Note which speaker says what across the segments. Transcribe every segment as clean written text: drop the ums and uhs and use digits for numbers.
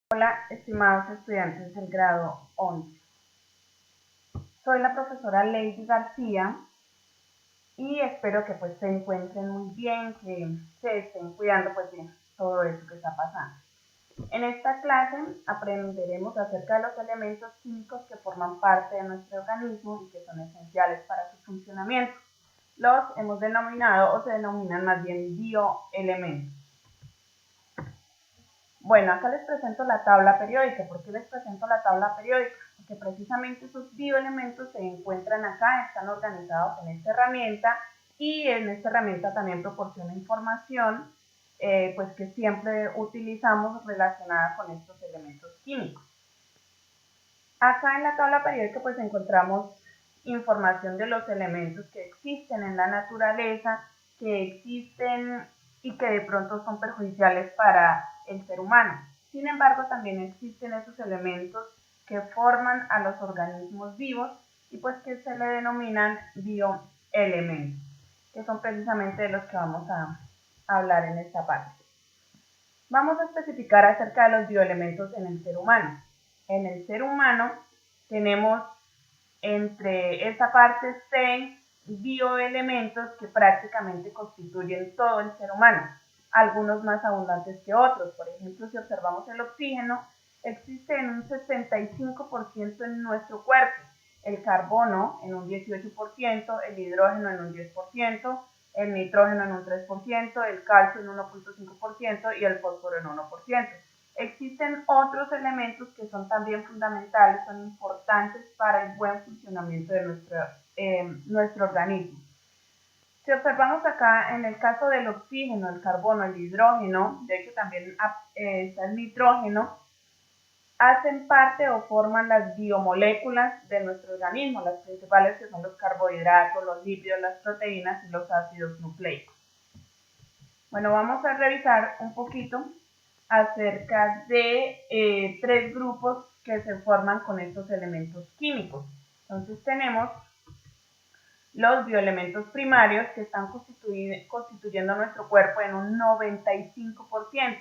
Speaker 1: Hola, estimados estudiantes del grado 11. Soy la profesora Lady García y espero que se encuentren muy bien, que se estén cuidando de todo eso que está pasando. En esta clase aprenderemos acerca de los elementos químicos que forman parte de nuestro organismo y que son esenciales para su funcionamiento. Los hemos denominado o se denominan más bien bioelementos. Bueno, acá les presento la tabla periódica. ¿Por qué les presento la tabla periódica? Porque precisamente esos bioelementos se encuentran acá, están organizados en esta herramienta y en esta herramienta también proporciona información que siempre utilizamos relacionada con estos elementos químicos. Acá en la tabla periódica encontramos información de los elementos que existen en la naturaleza, que existen y que de pronto son perjudiciales para el ser humano. Sin embargo, también existen esos elementos que forman a los organismos vivos y que se le denominan bioelementos, que son precisamente de los que vamos a hablar en esta parte. Vamos a especificar acerca de los bioelementos en el ser humano. En el ser humano tenemos entre esta parte 6 bioelementos que prácticamente constituyen todo el ser humano, algunos más abundantes que otros. Por ejemplo, si observamos el oxígeno, existe en un 65% en nuestro cuerpo, el carbono en un 18%, el hidrógeno en un 10%, el nitrógeno en un 3%, el calcio en un 1.5% y el fósforo en 1%. Existen otros elementos que son también fundamentales, son importantes para el buen funcionamiento de nuestro organismo. Si observamos acá, en el caso del oxígeno, el carbono, el hidrógeno, de hecho también está el nitrógeno, hacen parte o forman las biomoléculas de nuestro organismo, las principales que son los carbohidratos, los lípidos, las proteínas y los ácidos nucleicos. Bueno, vamos a revisar un poquito acerca de 3 grupos que se forman con estos elementos químicos. Entonces tenemos los bioelementos primarios que están constituyendo nuestro cuerpo en un 95%.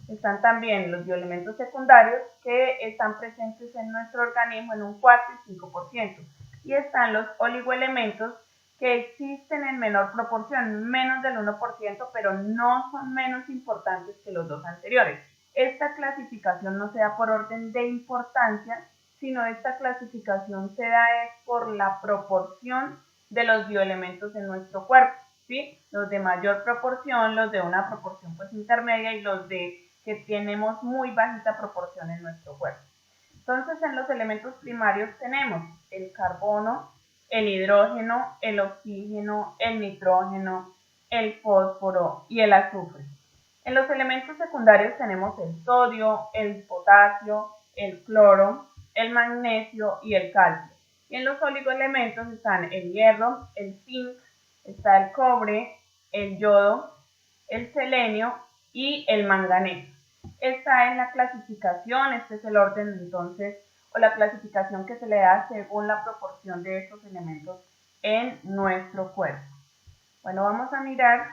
Speaker 1: Están también los bioelementos secundarios que están presentes en nuestro organismo en un 4 y 5%. Y están los oligoelementos que existen en menor proporción, menos del 1%, pero no son menos importantes que los dos anteriores. Esta clasificación no se da por orden de importancia, sino esta clasificación se da por la proporción de los bioelementos en nuestro cuerpo, ¿sí? Los de mayor proporción, los de una proporción intermedia y los de que tenemos muy bajita proporción en nuestro cuerpo. Entonces, en los elementos primarios tenemos el carbono, el hidrógeno, el oxígeno, el nitrógeno, el fósforo y el azufre. En los elementos secundarios tenemos el sodio, el potasio, el cloro, el magnesio y el calcio. Y en los oligoelementos están el hierro, el zinc, está el cobre, el yodo, el selenio y el manganeso. Esta es la clasificación, este es el orden entonces, o la clasificación que se le da según la proporción de estos elementos en nuestro cuerpo. Bueno, vamos a mirar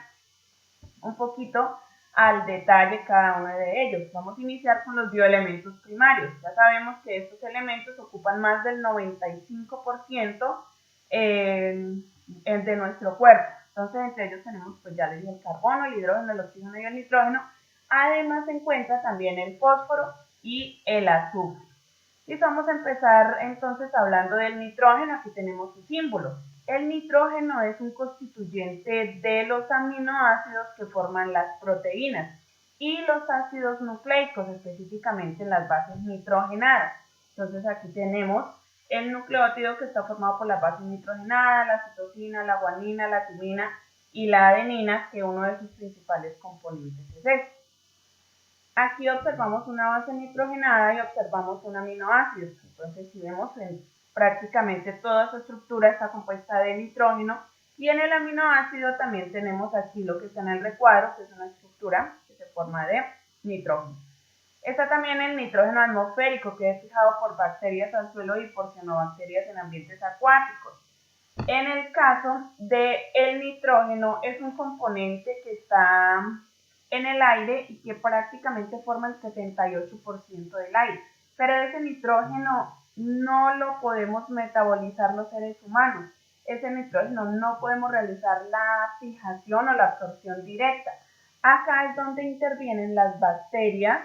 Speaker 1: un poquito al detalle cada uno de ellos. Vamos a iniciar con los bioelementos primarios. Ya sabemos que estos elementos ocupan más del 95% de nuestro cuerpo. Entonces, entre ellos tenemos, ya les dije, el carbono, el hidrógeno, el oxígeno y el nitrógeno. Además, se encuentra también el fósforo y el azufre. Y vamos a empezar entonces hablando del nitrógeno. Aquí tenemos su símbolo. El nitrógeno es un constituyente de los aminoácidos que forman las proteínas y los ácidos nucleicos, específicamente en las bases nitrogenadas. Entonces aquí tenemos el nucleótido que está formado por las bases nitrogenadas, la citosina, la guanina, la timina y la adenina, que uno de sus principales componentes es este. Aquí observamos una base nitrogenada y observamos un aminoácido. Entonces, si vemos prácticamente toda su estructura está compuesta de nitrógeno y en el aminoácido también tenemos aquí lo que está en el recuadro, que es una estructura que se forma de nitrógeno. Está también el nitrógeno atmosférico, que es fijado por bacterias al suelo y por cianobacterias en ambientes acuáticos. En el caso del nitrógeno, es un componente que está en el aire y que prácticamente forma el 78% del aire. Pero ese nitrógeno no lo podemos metabolizar los seres humanos. Ese nitrógeno no podemos realizar la fijación o la absorción directa. Acá es donde intervienen las bacterias,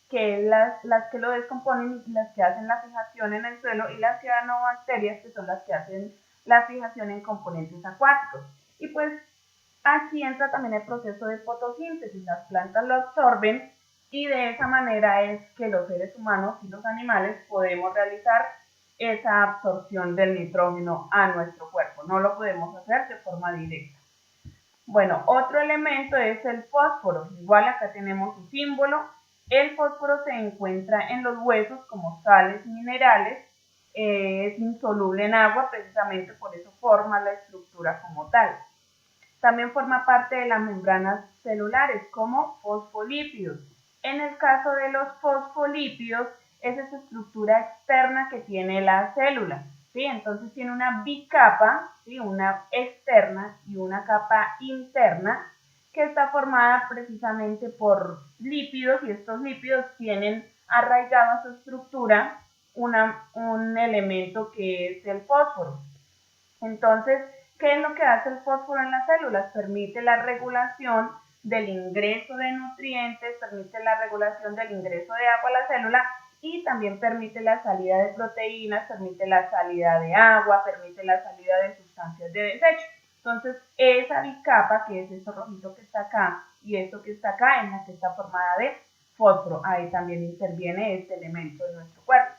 Speaker 1: que es las que lo descomponen y las que hacen la fijación en el suelo, y las cianobacterias, que son las que hacen la fijación en componentes acuáticos. Y pues aquí entra también el proceso de fotosíntesis. Las plantas lo absorben y de esa manera es que los seres humanos y los animales podemos realizar esa absorción del nitrógeno a nuestro cuerpo. No lo podemos hacer de forma directa. Bueno, otro elemento es el fósforo. Igual acá tenemos su símbolo. El fósforo se encuentra en los huesos como sales minerales. Es insoluble en agua, precisamente por eso forma la estructura como tal. También forma parte de las membranas celulares como fosfolípidos. En el caso de los fosfolípidos, es esa estructura externa que tiene la célula, ¿sí? Entonces tiene una bicapa, ¿sí? Una externa y una capa interna, que está formada precisamente por lípidos, y estos lípidos tienen arraigado a su estructura un elemento que es el fósforo. Entonces, ¿qué es lo que hace el fósforo en las células? Permite la regulación del ingreso de nutrientes, permite la regulación del ingreso de agua a la célula y también permite la salida de proteínas, permite la salida de agua, permite la salida de sustancias de desecho. Entonces, esa bicapa, que es esto rojito que está acá y esto que está acá, es la que está formada de fósforo. Ahí también interviene este elemento de nuestro cuerpo.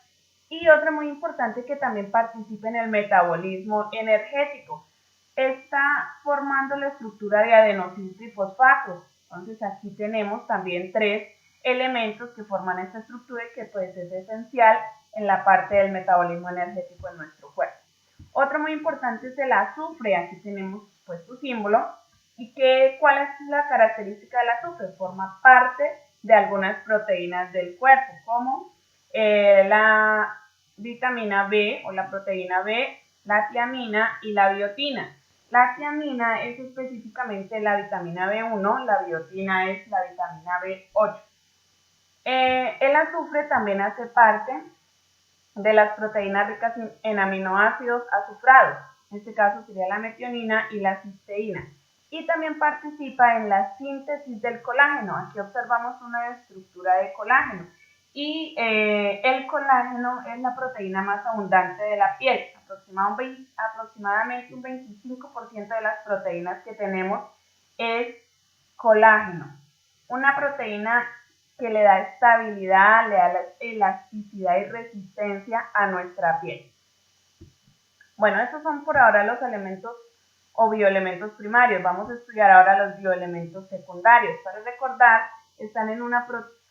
Speaker 1: Y otra muy importante, que también participa en el metabolismo energético. Está formando la estructura de adenosin trifosfatos. Entonces aquí tenemos también 3 elementos que forman esta estructura y que pues es esencial en la parte del metabolismo energético en nuestro cuerpo. Otro muy importante es el azufre. Aquí tenemos pues su símbolo. ¿Y cuál es la característica del azufre? Forma parte de algunas proteínas del cuerpo, como la vitamina B o la proteína B, la tiamina y la biotina. La tiamina es específicamente la vitamina B1, la biotina es la vitamina B8. El azufre también hace parte de las proteínas ricas en aminoácidos azufrados. En este caso sería la metionina y la cisteína. Y también participa en la síntesis del colágeno. Aquí observamos una estructura de colágeno. Y el colágeno es la proteína más abundante de la piel. Aproximadamente un 25% de las proteínas que tenemos es colágeno. Una proteína que le da estabilidad, le da elasticidad y resistencia a nuestra piel. Bueno, estos son por ahora los elementos o bioelementos primarios. Vamos a estudiar ahora los bioelementos secundarios. Para recordar, están en una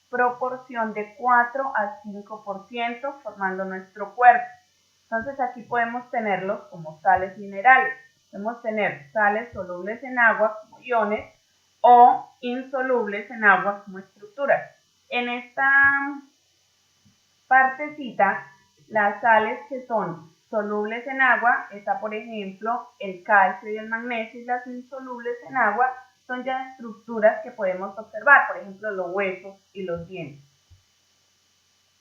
Speaker 1: proporción de 4 a 5% formando nuestro cuerpo. Entonces aquí podemos tenerlos como sales minerales. Podemos tener sales solubles en agua como iones o insolubles en agua como estructuras. En esta partecita, las sales que son solubles en agua, está por ejemplo el calcio y el magnesio, y las insolubles en agua son ya estructuras que podemos observar, por ejemplo los huesos y los dientes.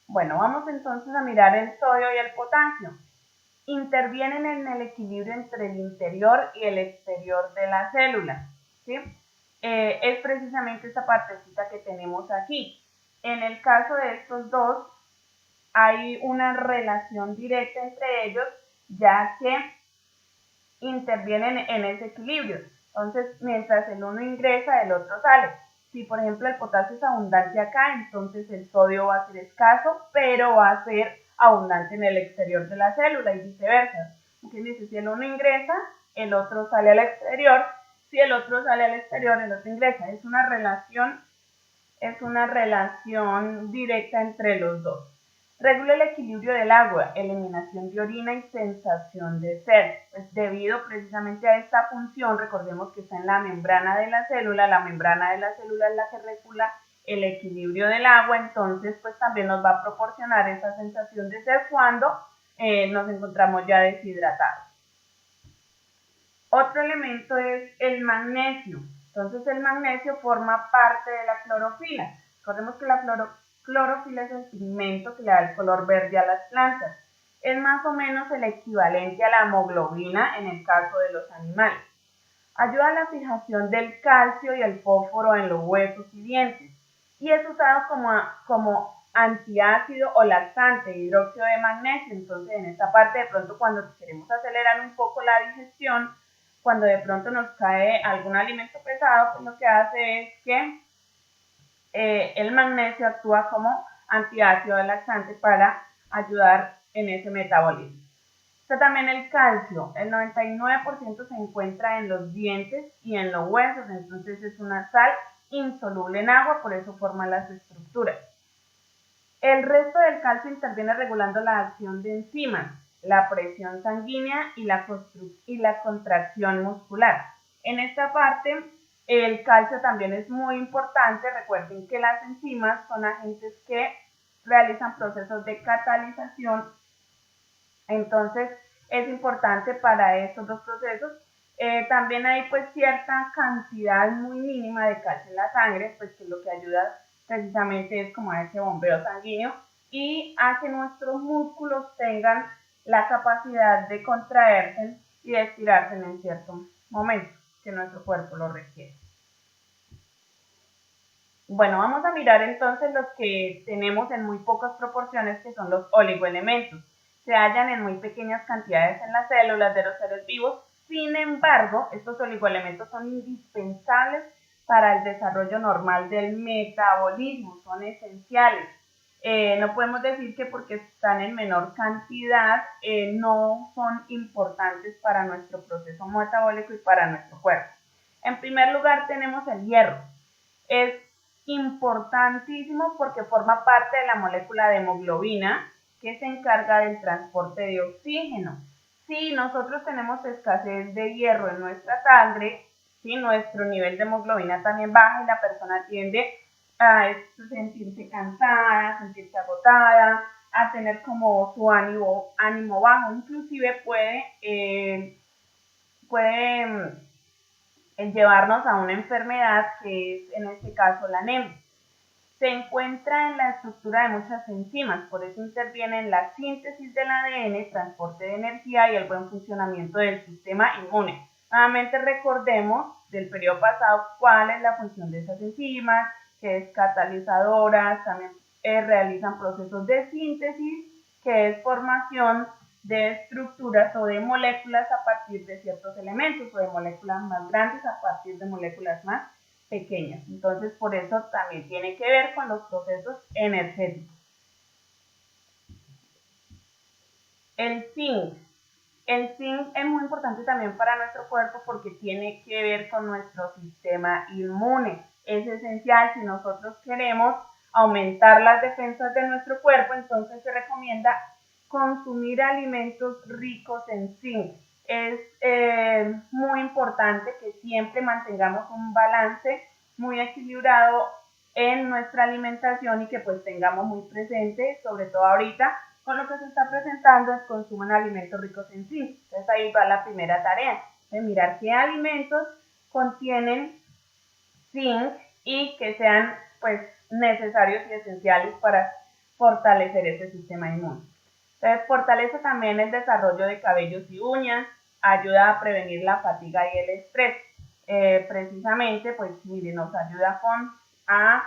Speaker 1: Bueno, vamos entonces a mirar el sodio y el potasio. Intervienen en el equilibrio entre el interior y el exterior de la célula, ¿sí? Es precisamente esta partecita que tenemos aquí. En el caso de estos dos, hay una relación directa entre ellos, ya que intervienen en ese equilibrio. Entonces, mientras el uno ingresa, el otro sale. Si, por ejemplo, el potasio es abundante acá, entonces el sodio va a ser escaso, pero va a ser abundante en el exterior de la célula y viceversa. Entonces, si el uno ingresa, el otro sale al exterior. Si el otro sale al exterior, el otro ingresa. Es una relación directa entre los dos. Regula el equilibrio del agua, eliminación de orina y sensación de sed. Pues debido precisamente a esta función, recordemos que está en la membrana de la célula es la que regula el equilibrio del agua, entonces pues también nos va a proporcionar esa sensación de sed cuando nos encontramos ya deshidratados. Otro elemento es el magnesio. Entonces el magnesio forma parte de la clorofila. Recordemos que la clorofila es el pigmento que le da el color verde a las plantas. Es más o menos el equivalente a la hemoglobina en el caso de los animales. Ayuda a la fijación del calcio y el fósforo en los huesos y dientes. Y es usado como antiácido o laxante, hidróxido de magnesio. Entonces en esta parte de pronto cuando queremos acelerar un poco la digestión, cuando de pronto nos cae algún alimento pesado, pues lo que hace es que el magnesio actúa como antiácido laxante para ayudar en ese metabolismo. Está también el calcio, el 99% se encuentra en los dientes y en los huesos, entonces es una sal insoluble en agua, por eso forma las estructuras. El resto del calcio interviene regulando la acción de enzimas, la presión sanguínea y la contracción muscular. En esta parte, el calcio también es muy importante. Recuerden que las enzimas son agentes que realizan procesos de catalización. Entonces, es importante para estos dos procesos. También hay pues cierta cantidad muy mínima de calcio en la sangre, pues que lo que ayuda precisamente es como a ese bombeo sanguíneo y a que nuestros músculos tengan la capacidad de contraerse y de estirarse en cierto momento que nuestro cuerpo lo requiere. Bueno, vamos a mirar entonces los que tenemos en muy pocas proporciones, que son los oligoelementos. Se hallan en muy pequeñas cantidades en las células de los seres vivos. Sin embargo, estos oligoelementos son indispensables para el desarrollo normal del metabolismo, son esenciales. No podemos decir que porque están en menor cantidad no son importantes para nuestro proceso metabólico y para nuestro cuerpo. En primer lugar tenemos el hierro. Es importantísimo porque forma parte de la molécula de hemoglobina que se encarga del transporte de oxígeno. Si nosotros tenemos escasez de hierro en nuestra sangre, ¿sí? Nuestro nivel de hemoglobina también baja y la persona tiende a sentirse cansada, a sentirse agotada, a tener como su ánimo bajo, inclusive puede llevarnos a una enfermedad que es en este caso la anemia. Se encuentra en la estructura de muchas enzimas, por eso interviene en la síntesis del ADN, transporte de energía y el buen funcionamiento del sistema inmune. Nuevamente recordemos del periodo pasado cuál es la función de esas enzimas, que es catalizadoras, también realizan procesos de síntesis, que es formación de estructuras o de moléculas a partir de ciertos elementos o de moléculas más grandes a partir de moléculas más pequeñas. Entonces, por eso también tiene que ver con los procesos energéticos. El zinc. El zinc es muy importante también para nuestro cuerpo porque tiene que ver con nuestro sistema inmune. Es esencial si nosotros queremos aumentar las defensas de nuestro cuerpo, entonces se recomienda consumir alimentos ricos en zinc. Es muy importante que siempre mantengamos un balance muy equilibrado en nuestra alimentación y que pues tengamos muy presente, sobre todo ahorita, con lo que se está presentando es consuman alimentos ricos en zinc. Entonces ahí va la primera tarea, de mirar qué alimentos contienen zinc y que sean pues necesarios y esenciales para fortalecer ese sistema inmune. Entonces fortalece también el desarrollo de cabellos y uñas, ayuda a prevenir la fatiga y el estrés. Precisamente pues mire, nos ayuda a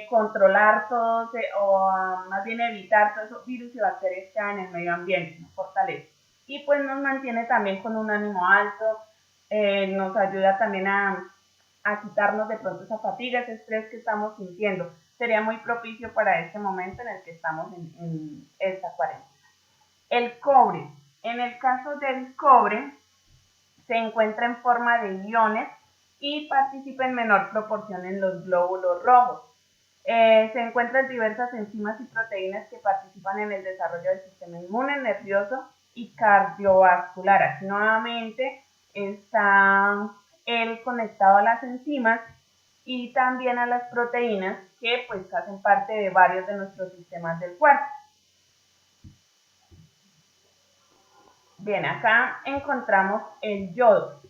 Speaker 1: controlar todos o más bien evitar todos esos virus y bacterias que hay en el medio ambiente, nos fortalece. Y pues nos mantiene también con un ánimo alto, nos ayuda también a quitarnos de pronto esa fatiga, ese estrés que estamos sintiendo. Sería muy propicio para este momento en el que estamos en esta cuarentena. El cobre. En el caso del cobre, se encuentra en forma de iones y participa en menor proporción en los glóbulos rojos. Se encuentran diversas enzimas y proteínas que participan en el desarrollo del sistema inmune, nervioso y cardiovascular. Aquí nuevamente está el conectado a las enzimas y también a las proteínas que pues hacen parte de varios de nuestros sistemas del cuerpo. Bien, acá encontramos el yodo.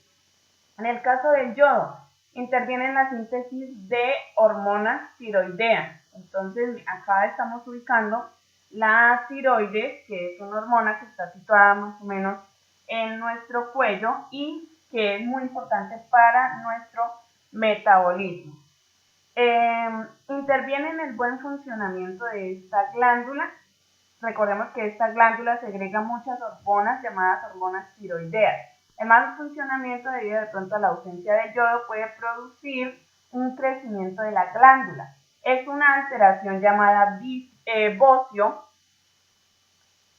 Speaker 1: En el caso del yodo, interviene en la síntesis de hormonas tiroideas. Entonces, acá estamos ubicando la tiroides, que es una hormona que está situada más o menos en nuestro cuello y que es muy importante para nuestro metabolismo. Interviene en el buen funcionamiento de esta glándula. Recordemos que esta glándula segrega muchas hormonas llamadas hormonas tiroideas. El mal funcionamiento debido de pronto a la ausencia de yodo puede producir un crecimiento de la glándula. Es una alteración llamada bocio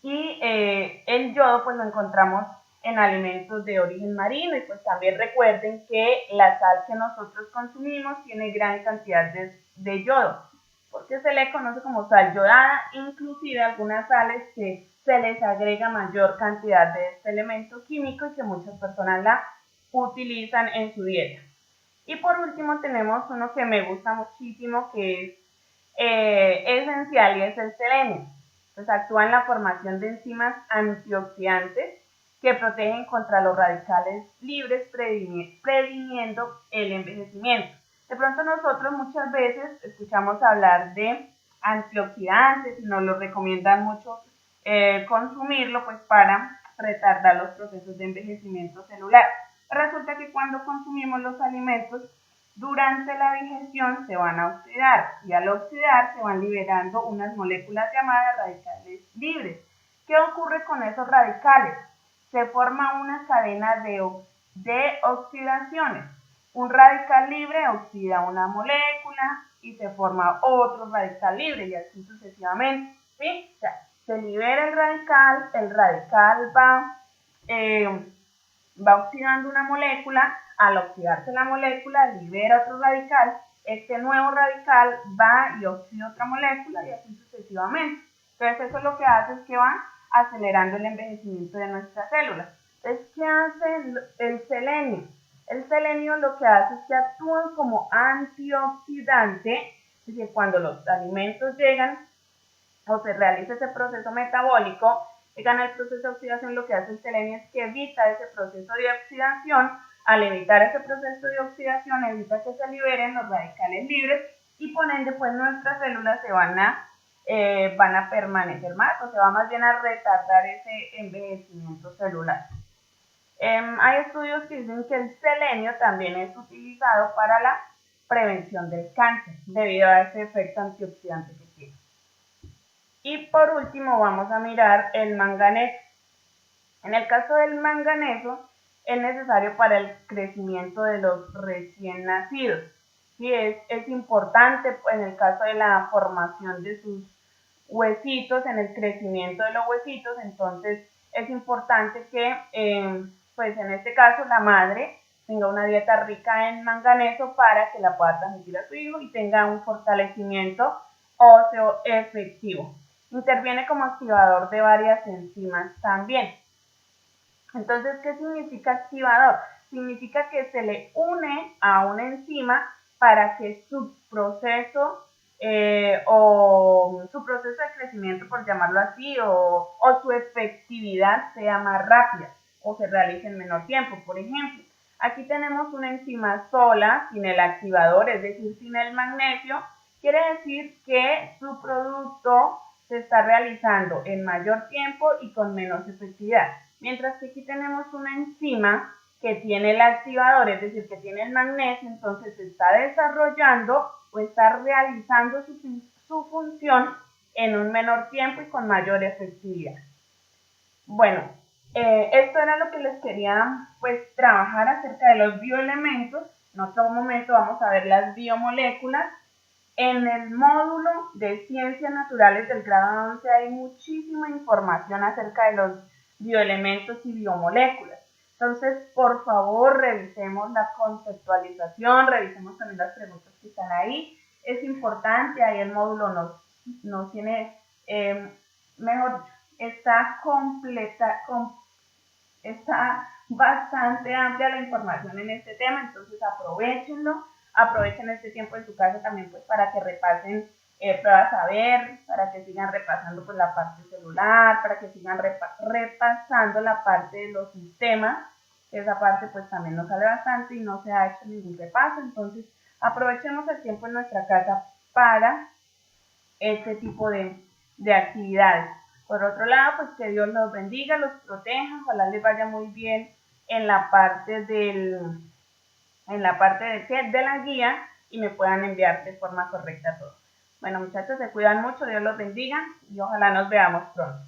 Speaker 1: y el yodo pues lo encontramos en alimentos de origen marino y pues también recuerden que la sal que nosotros consumimos tiene gran cantidad de yodo, porque se le conoce como sal yodada, inclusive algunas sales que se les agrega mayor cantidad de este elemento químico y que muchas personas la utilizan en su dieta. Y por último tenemos uno que me gusta muchísimo que es esencial y es el selenio. Pues actúa en la formación de enzimas antioxidantes que protegen contra los radicales libres, previniendo el envejecimiento. De pronto nosotros muchas veces escuchamos hablar de antioxidantes y nos lo recomiendan mucho consumirlo pues para retardar los procesos de envejecimiento celular. Resulta que cuando consumimos los alimentos durante la digestión se van a oxidar y al oxidar se van liberando unas moléculas llamadas radicales libres. ¿Qué ocurre con esos radicales? Se forma una cadena de oxidaciones. Un radical libre oxida una molécula y se forma otro radical libre y así sucesivamente. ¿Sí? O sea, se libera el radical va oxidando una molécula, al oxidarse la molécula libera otro radical, este nuevo radical va y oxida otra molécula y así sucesivamente. Entonces eso lo que hace es que va acelerando el envejecimiento de nuestras células. Entonces, ¿qué hace el selenio? El selenio lo que hace es que actúa como antioxidante, es decir, cuando los alimentos llegan o se realiza ese proceso metabólico, llegan al proceso de oxidación, lo que hace el selenio es que evita ese proceso de oxidación. Al evitar ese proceso de oxidación, evita que se liberen los radicales libres y por ende, pues nuestras células se van a permanecer más, o se va más bien a retardar ese envejecimiento celular. Hay estudios que dicen que el selenio también es utilizado para la prevención del cáncer, debido a ese efecto antioxidante que tiene. Y por último vamos a mirar el manganeso. En el caso del manganeso es necesario para el crecimiento de los recién nacidos. Sí, es importante en el caso de la formación de sus huesitos, en el crecimiento de los huesitos, entonces es importante que pues en este caso la madre tenga una dieta rica en manganeso para que la pueda transmitir a su hijo y tenga un fortalecimiento óseo efectivo. Interviene como activador de varias enzimas también. Entonces, ¿qué significa activador? Significa que se le une a una enzima para que su proceso o su proceso de crecimiento, por llamarlo así, o su efectividad sea más rápida o se realice en menor tiempo. Por ejemplo, aquí tenemos una enzima sola, sin el activador, es decir, sin el magnesio, quiere decir que su producto se está realizando en mayor tiempo y con menos efectividad. Mientras que aquí tenemos una enzima que tiene el activador, es decir, que tiene el magnesio, entonces se está desarrollando o está realizando su función en un menor tiempo y con mayor efectividad. Bueno, esto era lo que les quería pues trabajar acerca de los bioelementos. En otro momento vamos a ver las biomoléculas. En el módulo de Ciencias Naturales del grado 11 hay muchísima información acerca de los bioelementos y biomoléculas. Entonces, por favor, revisemos la conceptualización, revisemos también las preguntas que están ahí. Es importante, ahí el módulo nos tiene, mejor dicho, está completa, está bastante amplia la información en este tema, entonces aprovechenlo. Aprovechen este tiempo en su casa también pues para que repasen pruebas a ver, para que sigan repasando pues la parte celular, para que sigan repasando la parte de los sistemas que esa parte pues también nos sale bastante y no se ha hecho ningún repaso. Entonces aprovechemos el tiempo en nuestra casa para este tipo de actividades. Por otro lado, pues que Dios los bendiga, los proteja, ojalá les vaya muy bien en la parte de la guía y me puedan enviar de forma correcta todo. Bueno, muchachos, se cuidan mucho, Dios los bendiga y ojalá nos veamos pronto.